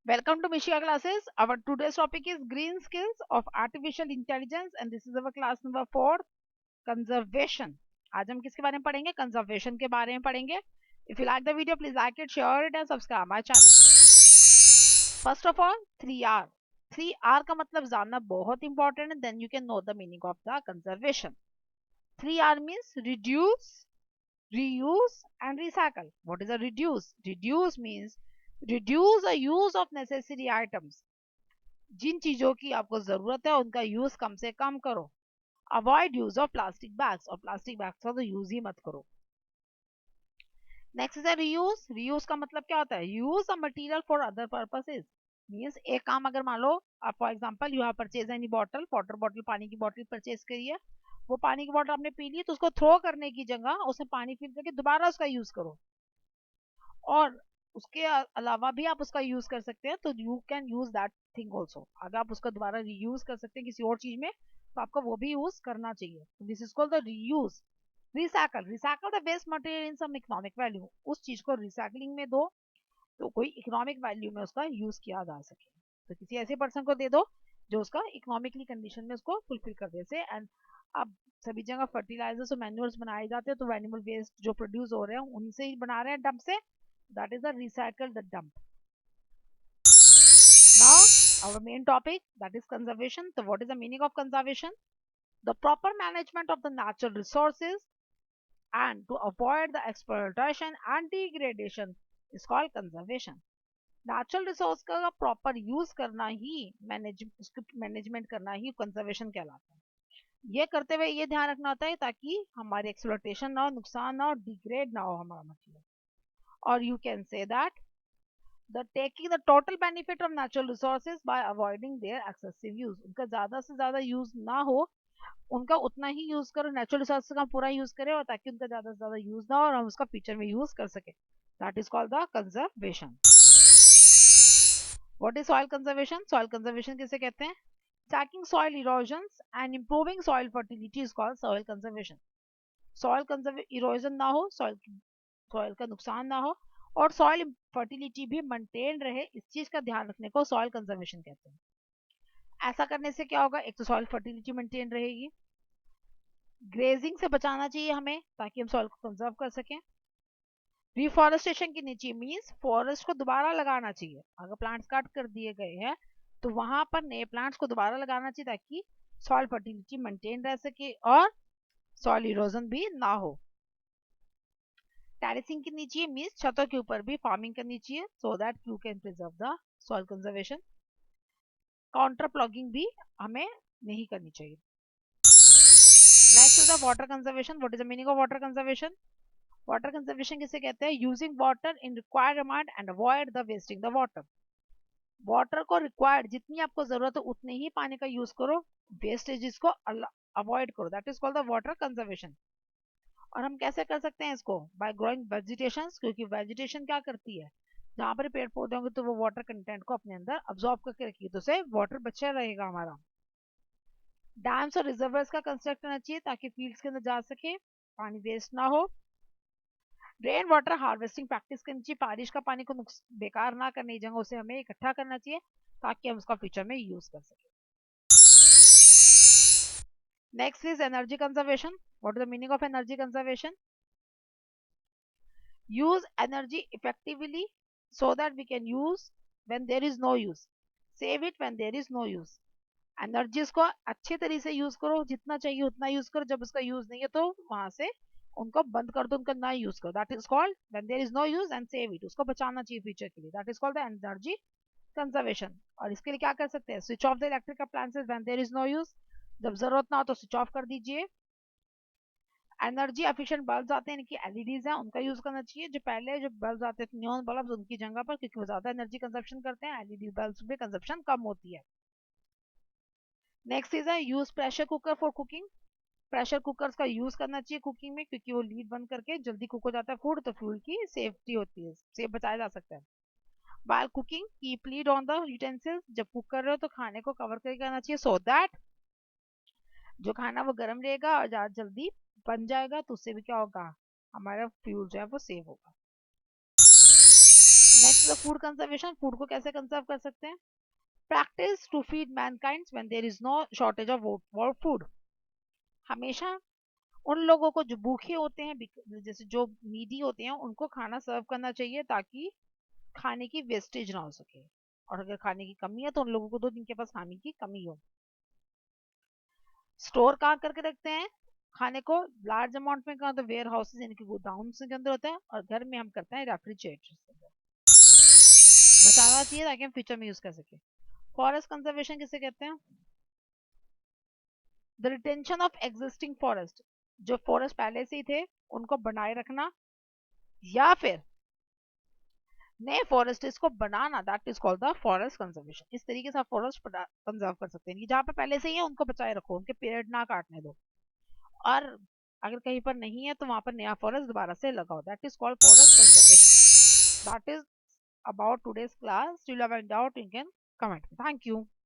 Welcome to Mishia classes. Our today's topic is green skills of artificial intelligence and this is our class number 4 conservation. आज हम किसके बारे में पढ़ेंगे? Conservation के बारे में पढ़ेंगे. If you like the video, please like it, share it and subscribe my channel. First of all, 3R. 3R का मतलब जानना बहुत important है. Then you can know the meaning of the conservation. 3R means reduce, reuse and recycle. What is a reduce? Reduce means reduce the use of necessary items. जिन चीजों की आपको जरूरत है उनका यूज कम से कम करो. Avoid use of plastic bags और plastic bags का तो यूज ही मत करो. नेक्स्ट है रीयूज. रीयूज का मतलब क्या होता है? Use a material for other purposes. Means एक काम अगर मान लो आप for example you have purchase any bottle, water bottle, पानी की बॉटल परचेज करी है. वो पानी की बॉटल आपने पी ली तो उसको थ्रो करने की जगह उसमें पानी फिल करके दोबारा उसका यूज करो. और उसके अलावा भी आप उसका यूज कर सकते हैं. तो you can use that thing also. अगर आप उसका दोबारा रीयूज कर सकते हैं किसी और चीज में तो आपको वो भी यूज करना चाहिए. This is called the reuse. Recycle. Recycle the best material in some economic value. उस चीज को रिसाइकलिंग में दो तो कोई इकोनॉमिक वैल्यू में उसका यूज किया जा सके. तो किसी ऐसे पर्सन को दे दो जो उसका इकोनॉमिकली कंडीशन में उसको फुलफिल कर दे से. एंड अब सभी जगह फर्टिलाइजर्स और मैन्योर्स बनाए जाते हैं तो एनिमल वेस्ट जो प्रोड्यूस हो रहे हैं उनसे ही बना रहे हैं डंप से. That is the recycle the dump. Now our main topic, that is conservation. So what is the meaning of conservation? The proper management of the natural resources and to avoid the exploitation and degradation is called conservation. Natural resource का proper use करना ही management करना ही conservation कहलाता है. ये करते हुए ये ध्यान रखना होता है ताकि हमारी एक्सप्लॉयटेशन ना हो, नुकसान ना हो, डिग्रेड ना हो हमारा मटेरियल. और you can say that the taking the total benefit of natural resources by avoiding their excessive use. उनका ज्यादा से ज्यादा यूज ना हो, उनका उतना ही यूज करो. नेचुरल रिसोर्स का पूरा यूज करें और ताकि उनका ज्यादा से ज्यादा यूज ना हो और हम उसका फ्यूचर में यूज कर सके. That is called the conservation. What is soil conservation? Soil conservation किसे कहते हैं? Tacking soil erosion and improving soil fertility is called soil conservation. Soil conserve erosion ना हो, सॉइल का नुकसान ना हो और सॉइल फर्टिलिटी भी मेंटेन रहे, इस चीज का ध्यान रखने को सॉइल कंजर्वेशन कहते हैं. ऐसा करने से क्या होगा? एक तो सॉइल फर्टिलिटी मेंटेन रहेगी. ग्रेजिंग से बचाना चाहिए हमें ताकि हम सॉइल को कंजर्व कर सकें. रिफॉरेस्टेशन की नीचे मीन्स फॉरेस्ट को दोबारा लगाना चाहिए. अगर प्लांट्स कट कर दिए गए हैं तो वहां पर नए प्लांट्स को दोबारा लगाना चाहिए ताकि सॉइल फर्टिलिटी मेंटेन रह सके और सॉइल इरोजन भी ना हो. टेरेसिंग करनी चाहिए मीन्स छतों के ऊपर भी फार्मिंग करनी चाहिए so that you can preserve the soil conservation. Counter plogging भी हमें नहीं करनी चाहिए. Next is the water conservation. What is the meaning of water conservation? Water conservation किसे कहते हैं? Using water in required amount and avoid the wasting the water. Water को required जितनी आपको जरूरत है उतने ही पानी का यूज करो, वेस्टेजेस को अवॉइड करो. That is called the water conservation. और हम कैसे कर सकते हैं इसको? Bye growing vegetation. क्योंकि वेजिटेशन क्या करती है? जहां पर पेड़ पौधे होंगे तो वो वाटर कंटेंट को अपने अंदर अब्सॉर्ब करके रखिए तो से वाटर बचा रहेगा हमारा. डैम्स और रिजर्वर्स का कंस्ट्रक्ट करना चाहिए ताकि फील्ड्स के अंदर जा सके, पानी वेस्ट ना हो. रेन वाटर हार्वेस्टिंग प्रैक्टिस करनी चाहिए. बारिश का पानी को बेकार ना करने की जगह उसे हमें इकट्ठा करना चाहिए ताकि हम उसका फ्यूचर में यूज कर सके. Next is energy conservation. What is the meaning of energy conservation? use energy effectively so that we can use when there is no use, save it when there is no use. Energies को अच्छे तरीके से use करो, जितना चाहिए उतना use करो. जब उसका यूज नहीं है तो वहां से उनको बंद कर दो, उनका ना यूज करो. That is called when there is no use and save it. उसको बचाना चाहिए फ्यूचर के लिए. That is called the energy conservation. और इसके लिए क्या कर सकते हैं? Switch off the electric appliances when there is no use. जब जरूरत ना हो तो स्विच ऑफ कर दीजिए. एनर्जी एफिशिएंट बल्ब आते हैं कि एलईडीज हैं उनका यूज करना चाहिए. जो पहले जो बल्ब आते थे नियॉन बल्ब उनकी जगह पर, क्योंकि वो ज्यादा एनर्जी कंजप्शन करते हैं. एलईडी बल्ब में कंजप्शन कम होती है. नेक्स्ट इज है use pressure cooker for cooking. Pressure cooker का यूज करना चाहिए कुकिंग में क्योंकि वो लीड बंद करके जल्दी कुक हो जाता है फूड, तो फ्यूल की सेफ्टी होती है, सेफ बचाया जा सकता है. while cooking keep lead on the utensils. जब कुक कर रहे हो तो खाने को कवर करके करना चाहिए सो दैट जो खाना वो गर्म रहेगा और ज्यादा जल्दी बन जाएगा. तो उससे भी क्या होगा? हमारा फ्यूल जो है वो सेव होगा. नेक्स्ट फूड कंजर्वेशन, फूड को कैसे कंजर्व कर सकते हैं? Practice to feed mankind when there is no shortage of food. हमेशा उन लोगों को जो भूखे होते हैं, जैसे जो नीडी होते हैं, उनको खाना सर्व करना चाहिए ताकि खाने की वेस्टेज ना हो सके। और अगर खाने की कमी है तो उन लोगों को दो जिनके पास खाने की कमी हो। स्टोर कहाँ करके रखते हैं खाने को? लार्ज अमाउंट में कहाँ? तो वेयर हाउसेज यानी कि गोदाम के अंदर होता है, और घर में हम करते हैं रेफ्रिजरेटर के अंदर। बचाना चाहिए ताकि हम फ्यूचर में यूज कर सके। फॉरेस्ट कंजर्वेशन किसे कहते हैं? The retention of existing forest, जो फॉरेस्ट पहले से ही थे उनको बनाए रखना, या फिर नए फॉरेस्ट को बनाना, that is called the forest conservation. इस तरीके से आप फॉरेस्ट कंजर्व कर सकते हैं कि जहाँ पे पहले से ही है उनको बचाए रखो, उनके पीरियड ना काटने दो। और अगर कहीं पर नहीं है तो वहां पर नया फॉरेस्ट दोबारा से लगाओ, that is called forest conservation. That is about today's class. Till you have any doubt, you can comment. Thank you.